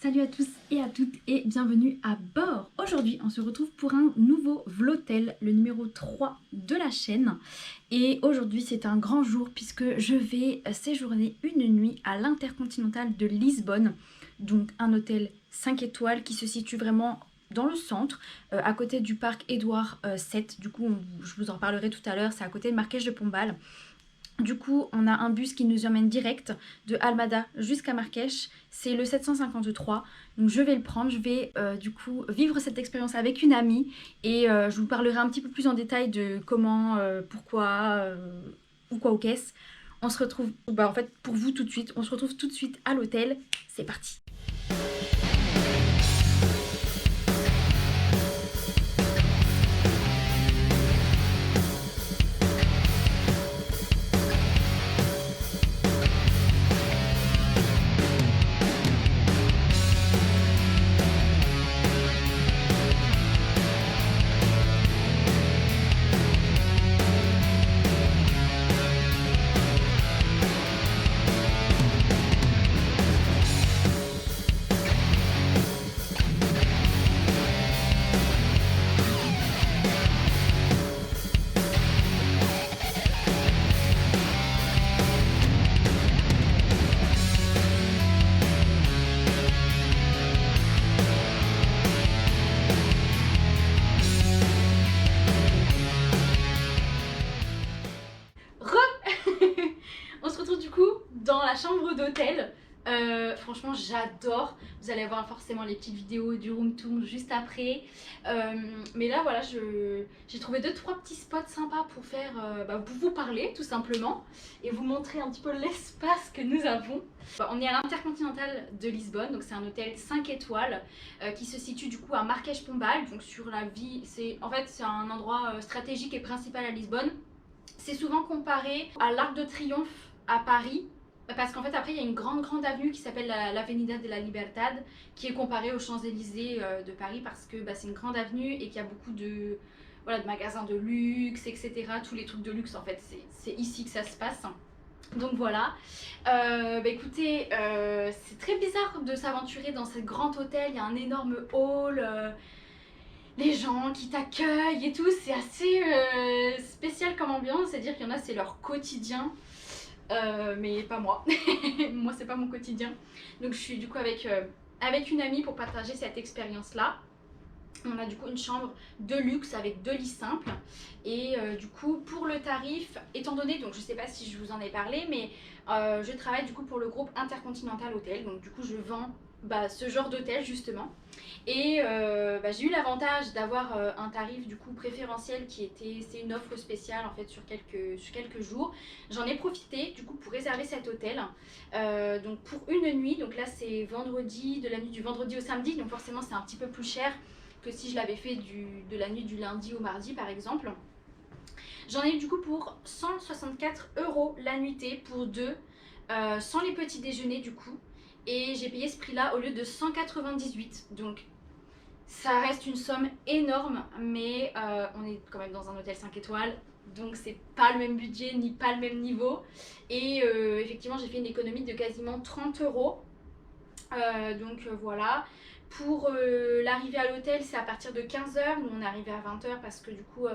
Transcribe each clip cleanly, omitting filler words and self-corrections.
Salut à tous et à toutes et bienvenue à bord. Aujourd'hui on se retrouve pour un nouveau vlogtel, le numéro 3 de la chaîne. Et aujourd'hui c'est un grand jour puisque je vais séjourner une nuit à l'Intercontinental de Lisbonne. Donc un hôtel 5 étoiles qui se situe vraiment dans le centre, à côté du parc Édouard VII. Du coup je vous en parlerai tout à l'heure, c'est à côté de Marquês de Pombal. Du coup, on a un bus qui nous emmène direct de Almada jusqu'à Marrakech. C'est le 753. Donc je vais le prendre. Je vais du coup vivre cette expérience avec une amie. Et je vous parlerai un petit peu plus en détail de comment, pourquoi, ou quoi ou qu'est-ce. On se retrouve, en fait pour vous tout de suite, on se retrouve tout de suite à l'hôtel. C'est parti. On se retrouve du coup dans la chambre d'hôtel. Franchement j'adore. Vous allez voir forcément les petites vidéos du room tour juste après. Mais là voilà, j'ai trouvé 2-3 petits spots sympas pour faire, pour vous parler tout simplement et vous montrer un petit peu l'espace que nous avons. On est à l'Intercontinental de Lisbonne, donc c'est un hôtel 5 étoiles qui se situe du coup à Marquês de Pombal, donc sur la vie, c'est un endroit stratégique et principal à Lisbonne. C'est souvent comparé à l'Arc de Triomphe à Paris, parce qu'en fait après il y a une grande avenue qui s'appelle l'Avenida de la Libertad, qui est comparée aux Champs-Élysées de Paris, parce que c'est une grande avenue et qu'il y a beaucoup de, de magasins de luxe, etc. Tous les trucs de luxe en fait, c'est ici que ça se passe. Donc voilà, écoutez, c'est très bizarre de s'aventurer dans ce grand hôtel. Il y a un énorme hall, les gens qui t'accueillent et tout, c'est assez spécial comme ambiance. C'est-à-dire qu'il y en a, c'est leur quotidien, mais pas moi. Moi, c'est pas mon quotidien. Donc je suis du coup avec une amie pour partager cette expérience-là. On a du coup une chambre de luxe avec 2 lits simples. Et du coup pour le tarif, étant donné, donc je sais pas si je vous en ai parlé, mais je travaille du coup pour le groupe Intercontinental Hotel. Donc du coup je vends ce genre d'hôtel justement. Et j'ai eu l'avantage d'avoir un tarif du coup préférentiel qui était, c'est une offre spéciale en fait sur quelques jours. J'en ai profité du coup pour réserver cet hôtel, donc pour une nuit. Donc là c'est vendredi, de la nuit du vendredi au samedi, donc forcément c'est un petit peu plus cher que si je l'avais fait de la nuit du lundi au mardi par exemple. J'en ai eu du coup pour 164 € la nuitée pour deux, sans les petits déjeuners du coup. Et j'ai payé ce prix là au lieu de 198. Donc ça reste une somme énorme, mais on est quand même dans un hôtel 5 étoiles. Donc c'est pas le même budget ni pas le même niveau. Et effectivement j'ai fait une économie de quasiment 30 €. Voilà. Pour l'arrivée à l'hôtel, c'est à partir de 15 h. Nous on est arrivé à 20 h parce que du coup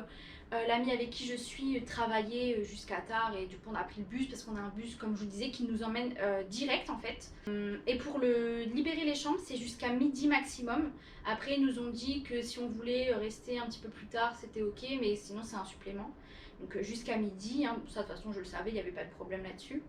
l'ami avec qui je suis travaillait jusqu'à tard, et du coup on a pris le bus parce qu'on a un bus comme je vous disais qui nous emmène direct en fait. Et pour libérer les chambres, c'est jusqu'à midi maximum. Après ils nous ont dit que si on voulait rester un petit peu plus tard c'était ok, mais sinon c'est un supplément. Donc jusqu'à midi, hein. Ça de toute façon je le savais, il n'y avait pas de problème là-dessus.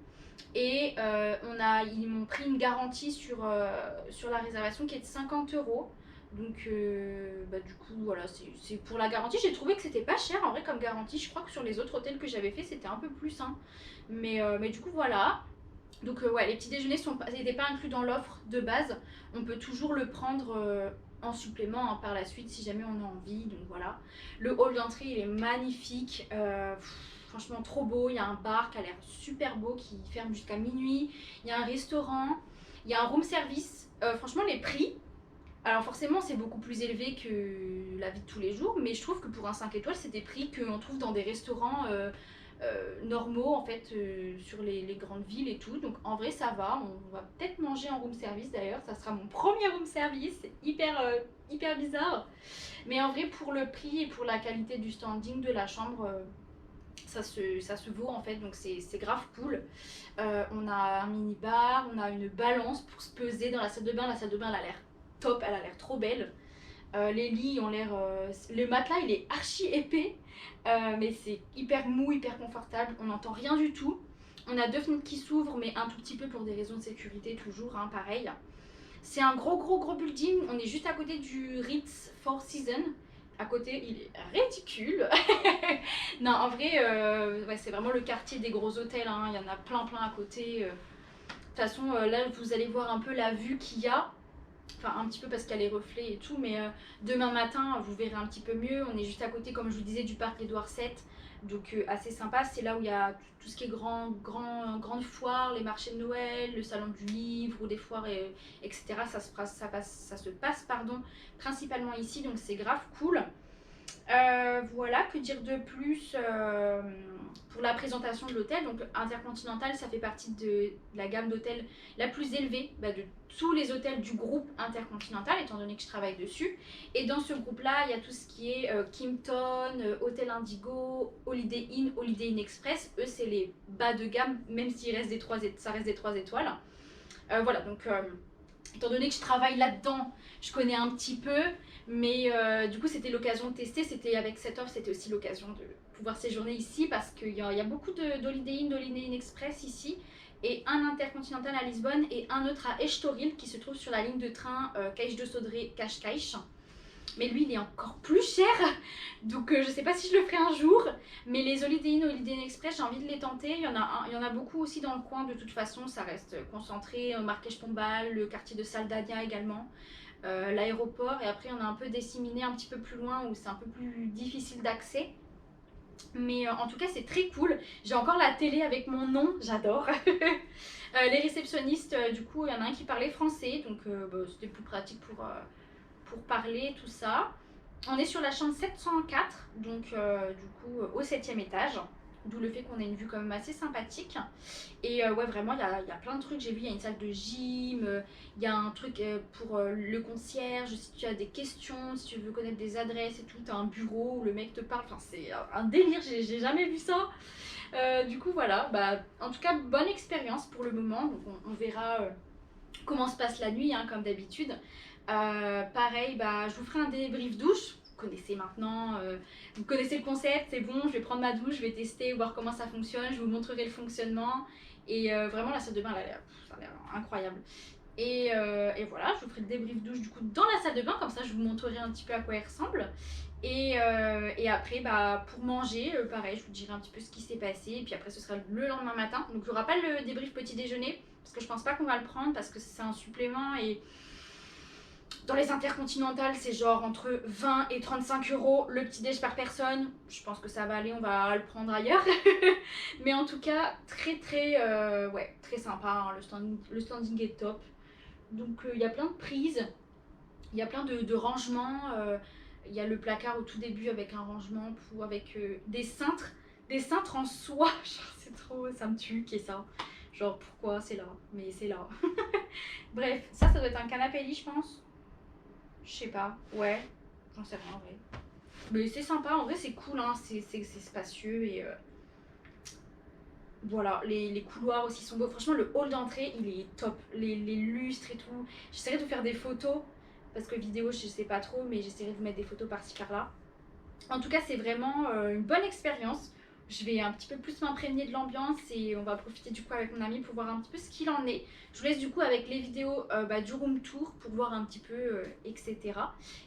Et ils m'ont pris une garantie sur la réservation qui est de 50 €. Donc du coup voilà, c'est pour la garantie. J'ai trouvé que c'était pas cher en vrai comme garantie. Je crois que sur les autres hôtels que j'avais fait c'était un peu plus, hein. Mais du coup voilà. Donc ouais, les petits déjeuners n'étaient pas inclus dans l'offre de base. On peut toujours le prendre en supplément, hein, par la suite si jamais on a envie. Donc voilà. Le hall d'entrée il est magnifique. Franchement trop beau. Il y a un bar qui a l'air super beau qui ferme jusqu'à minuit. Il y a un restaurant. Il y a un room service. Franchement les prix, alors forcément c'est beaucoup plus élevé que la vie de tous les jours, mais je trouve que pour un 5 étoiles c'est des prix qu'on trouve dans des restaurants normaux en fait sur les grandes villes et tout. Donc en vrai ça va, on va peut-être manger en room service d'ailleurs, ça sera mon premier room service, c'est hyper bizarre. Mais en vrai pour le prix et pour la qualité du standing de la chambre, ça se vaut en fait, donc c'est grave cool. On a un mini bar, on a une balance pour se peser dans la salle de bain. La salle de bain elle a l'air top, elle a l'air trop belle. Les lits ont l'air... le matelas il est archi épais, mais c'est hyper mou, hyper confortable, on n'entend rien du tout. On a 2 fenêtres qui s'ouvrent, mais un tout petit peu pour des raisons de sécurité toujours, hein, pareil. C'est un gros building, on est juste à côté du Ritz Four Seasons. À côté, il est ridicule. Non, en vrai, ouais, c'est vraiment le quartier des gros hôtels, hein. Il y en a plein à côté. De toute façon, là, vous allez voir un peu la vue qu'il y a. Enfin, un petit peu parce qu'il y a les reflets et tout, mais demain matin, vous verrez un petit peu mieux. On est juste à côté, comme je vous disais, du parc Édouard VII. Donc, assez sympa. C'est là où il y a tout ce qui est grande foire, les marchés de Noël, le salon du livre ou des foires, etc. Ça se passe, pardon, principalement ici, donc c'est grave cool. Voilà, que dire de plus pour la présentation de l'hôtel. Donc Intercontinental, ça fait partie de la gamme d'hôtels la plus élevée de tous les hôtels du groupe Intercontinental, étant donné que je travaille dessus. Et dans ce groupe-là, il y a tout ce qui est Kimpton, Hôtel Indigo, Holiday Inn Express. Eux, c'est les bas de gamme, même s'il reste ça reste des 3 étoiles. Voilà, donc étant donné que je travaille là-dedans, je connais un petit peu. Mais du coup c'était l'occasion de tester, c'était avec cette offre, c'était aussi l'occasion de pouvoir séjourner ici parce qu'il y a beaucoup d'Holiday Inn Express ici et un Intercontinental à Lisbonne et un autre à Estoril qui se trouve sur la ligne de train Caix de Sodré Cascais. Mais lui il est encore plus cher, donc je sais pas si je le ferai un jour, mais les Holiday Inn Express j'ai envie de les tenter. Il y en a beaucoup aussi dans le coin, de toute façon ça reste concentré, Marquês Pombal, le quartier de Saldanha également. L'aéroport, et après on a un peu disséminé un petit peu plus loin où c'est un peu plus difficile d'accès, mais en tout cas c'est très cool. J'ai encore la télé avec mon nom, j'adore. Les réceptionnistes, du coup il y en a un qui parlait français, donc c'était plus pratique pour parler tout ça. On est sur la chambre 704, donc du coup au 7e étage, d'où le fait qu'on ait une vue quand même assez sympathique. Et ouais, vraiment il y a plein de trucs. J'ai vu, il y a une salle de gym, il y a un truc pour le concierge, si tu as des questions, si tu veux connaître des adresses et tout, tu as un bureau où le mec te parle. Enfin c'est un délire, j'ai jamais vu ça. Du coup voilà, en tout cas bonne expérience pour le moment. Donc on verra comment se passe la nuit, hein, comme d'habitude. Pareil, je vous ferai un débrief douche. Vous connaissez maintenant, vous connaissez le concept, c'est bon, je vais prendre ma douche, je vais tester, voir comment ça fonctionne, je vous montrerai le fonctionnement. Et vraiment la salle de bain ça a l'air incroyable. Et voilà, je vous ferai le débrief douche du coup dans la salle de bain, comme ça je vous montrerai un petit peu à quoi elle ressemble. Et après pour manger, pareil, je vous dirai un petit peu ce qui s'est passé. Et puis après ce sera le lendemain matin. Donc il n'y aura pas le débrief petit déjeuner, parce que je pense pas qu'on va le prendre, parce que c'est un supplément. Et dans les intercontinentales, c'est genre entre 20 et 35 euros le petit déj par personne. Je pense que ça va aller, on va le prendre ailleurs. Mais en tout cas, très sympa, hein. Le standing est top. Donc il y a plein de prises, il y a plein de rangements. Il y a le placard au tout début avec un rangement avec des cintres en soie. C'est trop, ça me tue qu'il y ait ça. Genre pourquoi c'est là, mais c'est là. Bref, ça doit être un canapé lit je pense. Je sais pas, ouais, j'en sais rien en vrai. Mais c'est sympa, en vrai c'est cool, hein. C'est spacieux et voilà, les couloirs aussi sont beaux. Franchement le hall d'entrée il est top, les lustres et tout. J'essaierai de faire des photos, parce que vidéo je sais pas trop, mais j'essaierai de mettre des photos par-ci par-là. En tout cas c'est vraiment une bonne expérience. Je vais un petit peu plus m'imprégner de l'ambiance et on va profiter du coup avec mon ami pour voir un petit peu ce qu'il en est. Je vous laisse du coup avec les vidéos du room tour pour voir un petit peu etc.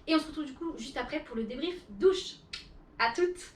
Et on se retrouve du coup juste après pour le débrief douche. À toutes!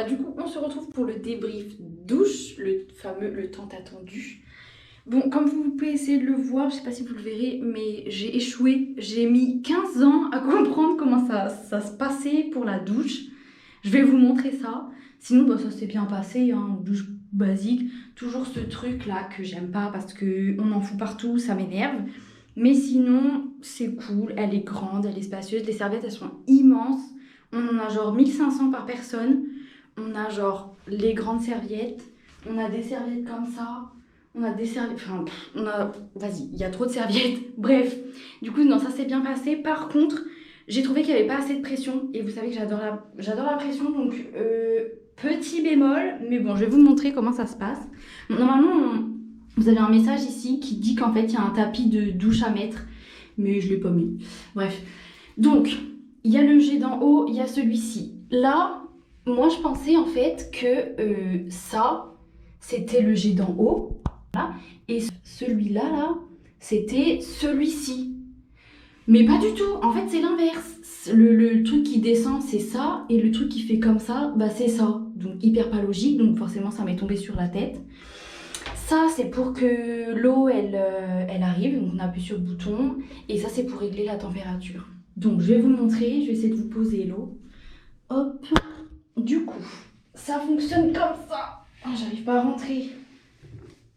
bah du coup on se retrouve pour le débrief douche, le fameux, le tant attendu. Bon, comme vous pouvez essayer de le voir, je sais pas si vous le verrez, mais j'ai échoué. J'ai mis 15 ans à comprendre comment ça se passait pour la douche. Je vais vous montrer ça. Sinon, bah, ça s'est bien passé, hein, douche basique. Toujours ce truc là que j'aime pas parce qu'on en fout partout, ça m'énerve. Mais sinon, c'est cool, elle est grande, elle est spacieuse. Les serviettes, elles sont immenses. On en a genre 1500 par personne. On a genre les grandes serviettes. On a des serviettes comme ça. On a des serviettes. Enfin, on a. Vas-y, il y a trop de serviettes. Bref. Du coup, non, ça s'est bien passé. Par contre, j'ai trouvé qu'il n'y avait pas assez de pression. Et vous savez que j'adore la pression. Donc, petit bémol. Mais bon, je vais vous montrer comment ça se passe. Normalement, vous avez un message ici qui dit qu'en fait, il y a un tapis de douche à mettre. Mais je ne l'ai pas mis. Bref. Donc, il y a le jet d'en haut, il y a celui-ci. Là, moi, je pensais en fait que ça, c'était le jet d'en haut. Voilà. Et celui-là, là, c'était celui-ci. Mais pas du tout. En fait, c'est l'inverse. Le truc qui descend, c'est ça. Et le truc qui fait comme ça, bah, c'est ça. Donc, hyper pas logique. Donc, forcément, ça m'est tombé sur la tête. Ça, c'est pour que l'eau, elle arrive. Donc, on appuie sur le bouton. Et ça, c'est pour régler la température. Donc, je vais vous montrer. Je vais essayer de vous poser l'eau. Hop. Du coup, ça fonctionne comme ça. Oh, j'arrive pas à rentrer.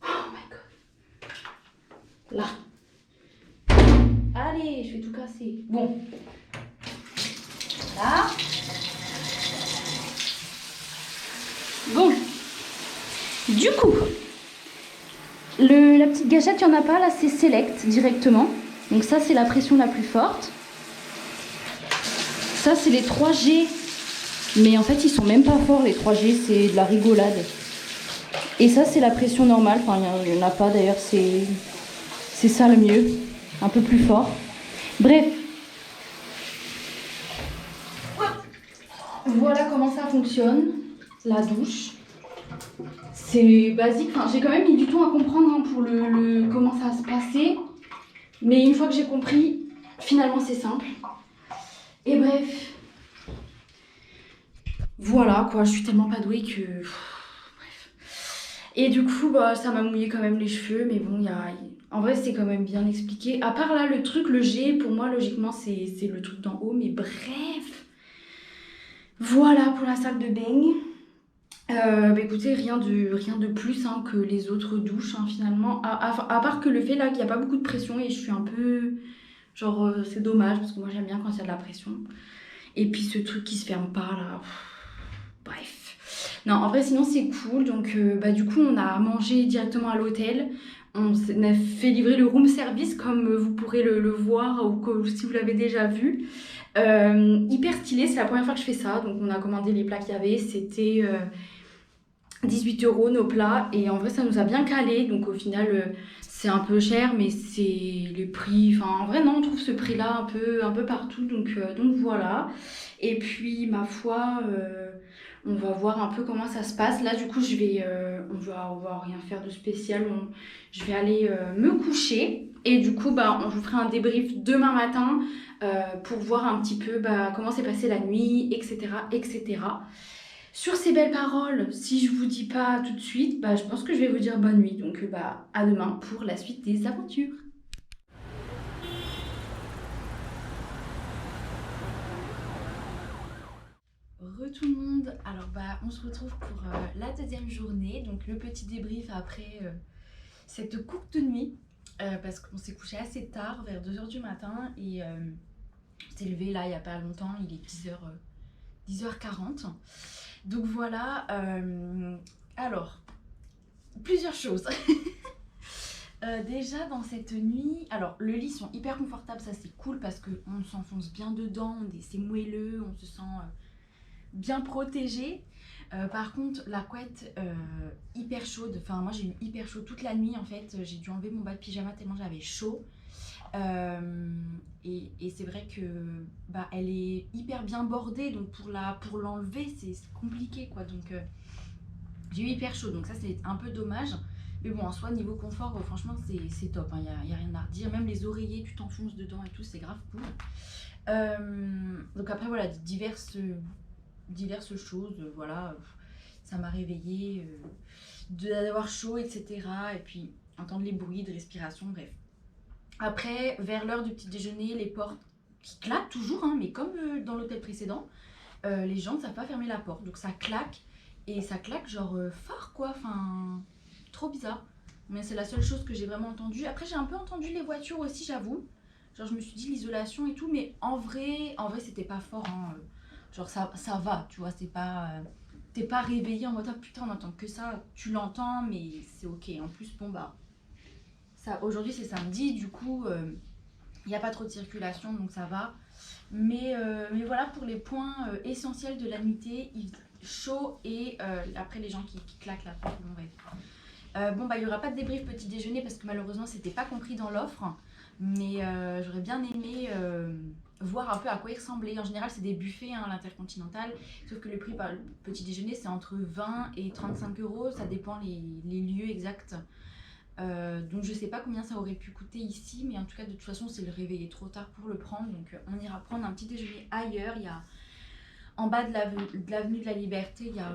Oh my god. Là. Allez, je vais tout casser. Bon. Là. Bon. Du coup, la petite gâchette, il n'y en a pas. Là, c'est Select directement. Donc ça, c'est la pression la plus forte. Ça, c'est les 3G. Mais en fait, ils sont même pas forts, les 3G. C'est de la rigolade. Et ça, c'est la pression normale. Enfin, il n'y en a pas d'ailleurs. C'est ça le mieux. Un peu plus fort. Bref. Voilà comment ça fonctionne. La douche. C'est basique. Enfin, j'ai quand même mis du temps à comprendre hein, pour comment ça se passait. Mais une fois que j'ai compris, finalement, c'est simple. Et bref. Voilà, quoi. Je suis tellement pas douée que... Et du coup, bah, ça m'a mouillé quand même les cheveux, mais bon, en vrai, c'est quand même bien expliqué. À part là, le truc, le G, pour moi, logiquement, c'est le truc d'en haut, mais bref. Voilà pour la salle de bain. Bah, écoutez, rien de plus hein, que les autres douches, hein, finalement. À part que le fait là qu'il n'y a pas beaucoup de pression et je suis un peu... Genre, c'est dommage, parce que moi, j'aime bien quand il y a de la pression. Et puis ce truc qui se ferme pas, là... Bref. Non, en vrai, sinon, c'est cool. Donc, bah, du coup, on a mangé directement à l'hôtel. On a fait livrer le room service, comme vous pourrez le voir, ou si vous l'avez déjà vu. Hyper stylé, c'est la première fois que je fais ça. Donc, on a commandé les plats qu'il y avait. C'était 18 € nos plats. Et en vrai, ça nous a bien calé. Donc, au final, c'est un peu cher, mais c'est les prix... Enfin, en vrai, non, on trouve ce prix-là un peu partout. Donc voilà. Et puis, ma foi... on va voir un peu comment ça se passe. Là, du coup, on va rien faire de spécial. Je vais aller me coucher. Et du coup, bah, je vous ferai un débrief demain matin pour voir un petit peu comment s'est passée la nuit, etc., etc. Sur ces belles paroles, si je vous dis pas tout de suite, bah, je pense que je vais vous dire bonne nuit. Donc, à demain pour la suite des aventures. Tout le monde, alors on se retrouve pour la deuxième journée, donc le petit débrief après cette courte nuit parce qu'on s'est couché assez tard, vers 2 h du matin et on s'est levé là il n'y a pas longtemps, il est 10h40. Donc voilà, alors plusieurs choses. Déjà dans cette nuit, alors le lit sont hyper confortables, ça c'est cool parce qu'on s'enfonce bien dedans, c'est moelleux, on se sent bien protégé. Par contre la couette hyper chaude, enfin moi j'ai eu hyper chaud toute la nuit en fait, j'ai dû enlever mon bas de pyjama tellement j'avais chaud et c'est vrai que elle est hyper bien bordée, donc pour l'enlever c'est compliqué quoi, donc j'ai eu hyper chaud, donc ça c'est un peu dommage, mais bon en soi niveau confort franchement c'est top, hein, y a rien à redire, même les oreillers tu t'enfonces dedans et tout, c'est grave cool. Donc après voilà, diverses diverses choses, voilà, ça m'a réveillée, d'avoir chaud, etc. Et puis entendre les bruits de respiration, bref. Après, vers l'heure du petit déjeuner, les portes qui claquent toujours, hein, mais comme dans l'hôtel précédent, les gens ne savent pas fermer la porte. Donc ça claque, et ça claque genre fort quoi, enfin trop bizarre. Mais c'est la seule chose que j'ai vraiment entendue. Après j'ai un peu entendu les voitures aussi, j'avoue. Genre je me suis dit l'isolation et tout, mais en vrai c'était pas fort. Hein. Genre ça va, tu vois, c'est pas... t'es pas réveillé en mode ah putain on entend que ça, tu l'entends mais c'est ok. En plus bon bah ça, aujourd'hui c'est samedi, du coup il n'y a pas trop de circulation donc ça va. Mais voilà pour les points essentiels de la nuitée, chaud et après les gens qui claquent la porte. Bon, bref. Bon, bah il n'y aura pas de débrief petit déjeuner parce que malheureusement c'était pas compris dans l'offre. Mais j'aurais bien aimé voir un peu à quoi il ressemblait. En général, c'est des buffets hein, à l'Intercontinental. Sauf que le prix par le petit déjeuner c'est entre 20 et 35 euros. Ça dépend les lieux exacts. Donc je sais pas combien ça aurait pu coûter ici, mais en tout cas de toute façon c'est le réveil est trop tard pour le prendre, donc on ira prendre un petit déjeuner ailleurs. Il y a en bas de l'avenue de la Liberté, il y a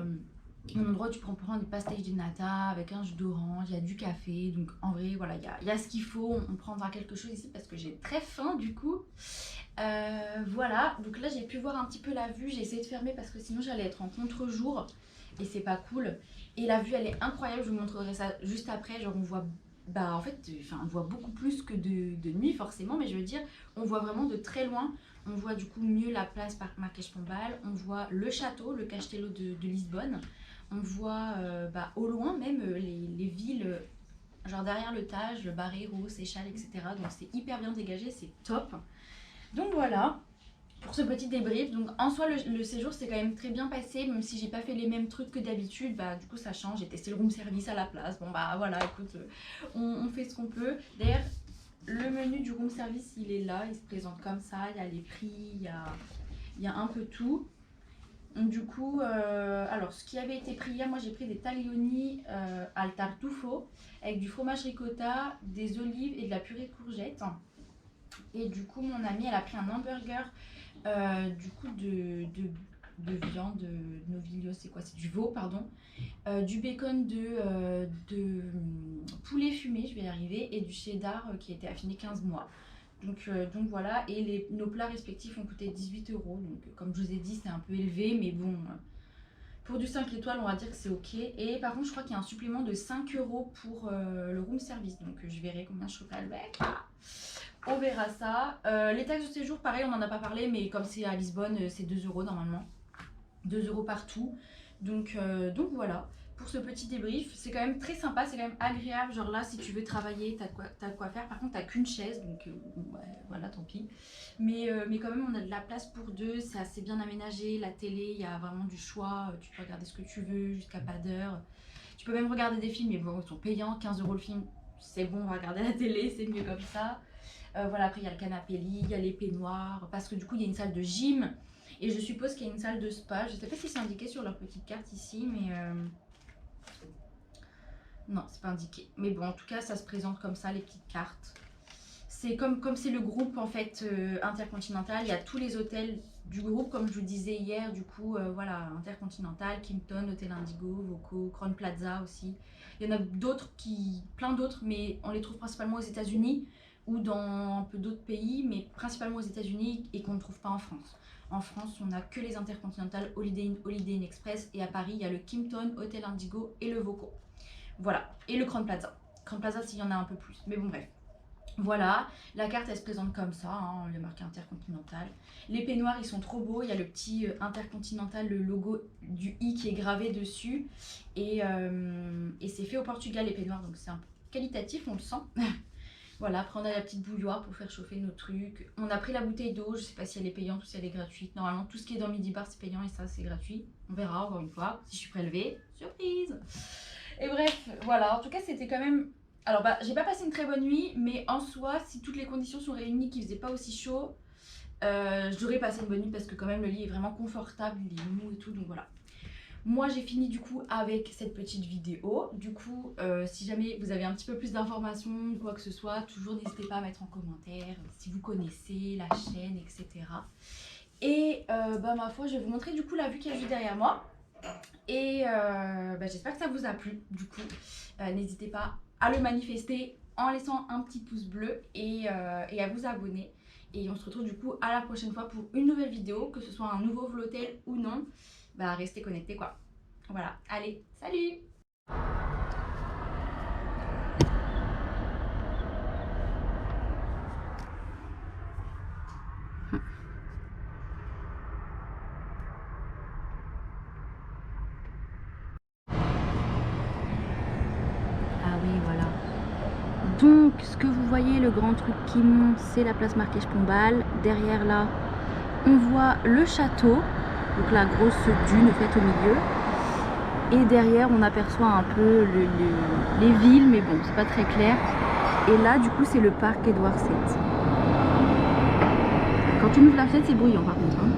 un endroit où tu peux prendre des pastéis de nata avec un jus d'orange, il y a du café, donc en vrai voilà il y a ce qu'il faut. On prendra quelque chose ici parce que j'ai très faim du coup. Voilà, donc là j'ai pu voir un petit peu la vue, j'ai essayé de fermer parce que sinon j'allais être en contre-jour et c'est pas cool. Et la vue elle est incroyable, je vous montrerai ça juste après. Genre on voit, bah en fait, enfin on voit beaucoup plus que de nuit forcément, mais je veux dire, on voit vraiment de très loin. On voit du coup mieux la place Marquês de Pombal, on voit le château, le Castelo de Lisbonne. On voit bah, au loin même les villes, genre derrière le Tage, le Barreiro, Seychelles, etc. Donc c'est hyper bien dégagé, c'est top. Donc voilà, pour ce petit débrief. Donc en soi, le séjour s'est quand même très bien passé, même si j'ai pas fait les mêmes trucs que d'habitude. Bah du coup, ça change. J'ai testé le room service à la place. Bon bah voilà, écoute, on fait ce qu'on peut. D'ailleurs, le menu du room service, il est là, il se présente comme ça. Il y a les prix, il y a un peu tout. Donc, du coup, alors ce qui avait été pris hier, moi j'ai pris des taglioni al tartufo avec du fromage ricotta, des olives et de la purée de courgettes. Et du coup, mon amie, elle a pris un hamburger du coup de viande, de novillo, c'est quoi? C'est du veau, pardon. Du bacon de poulet fumé, je vais y arriver, et du cheddar qui a été affiné 15 mois. Donc voilà, et nos plats respectifs ont coûté 18 euros. Donc comme je vous ai dit, c'est un peu élevé, mais bon, pour du 5 étoiles, on va dire que c'est ok. Et par contre, je crois qu'il y a un supplément de 5 euros pour le room service. Donc je verrai combien je serai avec. On verra ça. Les taxes de séjour, pareil, on n'en a pas parlé, mais comme c'est à Lisbonne, c'est 2 euros normalement. 2 euros partout. Donc voilà, pour ce petit débrief, c'est quand même très sympa, c'est quand même agréable. Genre là, si tu veux travailler, t'as de quoi faire. Par contre, t'as qu'une chaise, donc ouais, voilà, tant pis. Mais quand même, on a de la place pour deux, c'est assez bien aménagé. La télé, il y a vraiment du choix. Tu peux regarder ce que tu veux jusqu'à pas d'heure. Tu peux même regarder des films, mais bon, ils sont payants. 15 euros le film, c'est bon, on va regarder la télé, c'est mieux comme ça. Voilà, après, il y a le canapé lit, il y a les peignoirs. Parce que du coup, il y a une salle de gym. Et je suppose qu'il y a une salle de spa. Je ne sais pas si c'est indiqué sur leur petite carte ici, mais non, c'est pas indiqué. Mais bon, en tout cas, ça se présente comme ça, les petites cartes. C'est comme c'est le groupe en fait intercontinental. Il y a tous les hôtels du groupe, comme je vous disais hier. Du coup, voilà, Intercontinental, Kimpton, Hôtel Indigo, Voco, Crown Plaza aussi. Il y en a d'autres plein d'autres, mais on les trouve principalement aux États-Unis ou dans un peu d'autres pays, mais principalement aux États-Unis et qu'on ne trouve pas en France. En France, on n'a que les Intercontinental, Holiday Inn Express, et à Paris, il y a le Kimpton, Hôtel Indigo et le Voco. Voilà, et le Crown Plaza. Crown Plaza, s'il y en a un peu plus, mais bon, bref. Voilà, la carte elle se présente comme ça, hein, on est marqué Intercontinental. Les peignoirs ils sont trop beaux, il y a le petit Intercontinental, le logo du I qui est gravé dessus. Et c'est fait au Portugal les peignoirs, donc c'est un peu qualitatif, on le sent. Voilà, après on a la petite bouilloire pour faire chauffer nos trucs. On a pris la bouteille d'eau, je sais pas si elle est payante ou si elle est gratuite. Normalement tout ce qui est dans Midi Bar c'est payant et ça c'est gratuit. On verra encore une fois, si je suis prélevée, surprise. Et bref, voilà, en tout cas c'était quand même... Alors bah j'ai pas passé une très bonne nuit, mais en soi si toutes les conditions sont réunies, qu'il faisait pas aussi chaud, j'aurais passé une bonne nuit parce que quand même le lit est vraiment confortable, il est mou et tout, donc voilà. Moi j'ai fini du coup avec cette petite vidéo. Du coup si jamais vous avez un petit peu plus d'informations, quoi que ce soit, toujours n'hésitez pas à mettre en commentaire si vous connaissez la chaîne, etc. Et ma foi, je vais vous montrer du coup la vue qu'il y a juste derrière moi. Et j'espère que ça vous a plu. Du coup, n'hésitez pas à le manifester en laissant un petit pouce bleu et à vous abonner. Et on se retrouve du coup à la prochaine fois pour une nouvelle vidéo, que ce soit un nouveau vlogtel ou non. Restez connectés quoi. Voilà, allez, salut! Ah oui, voilà. Donc, ce que vous voyez, le grand truc qui monte, c'est la place Marquès-Pombal. Derrière là, on voit le château, donc la grosse dune faite au milieu. Et derrière, on aperçoit un peu les villes, mais bon, c'est pas très clair. Et là, du coup, c'est le parc Édouard VII. Quand tu ouvres la fenêtre, c'est bruyant par contre. Hein.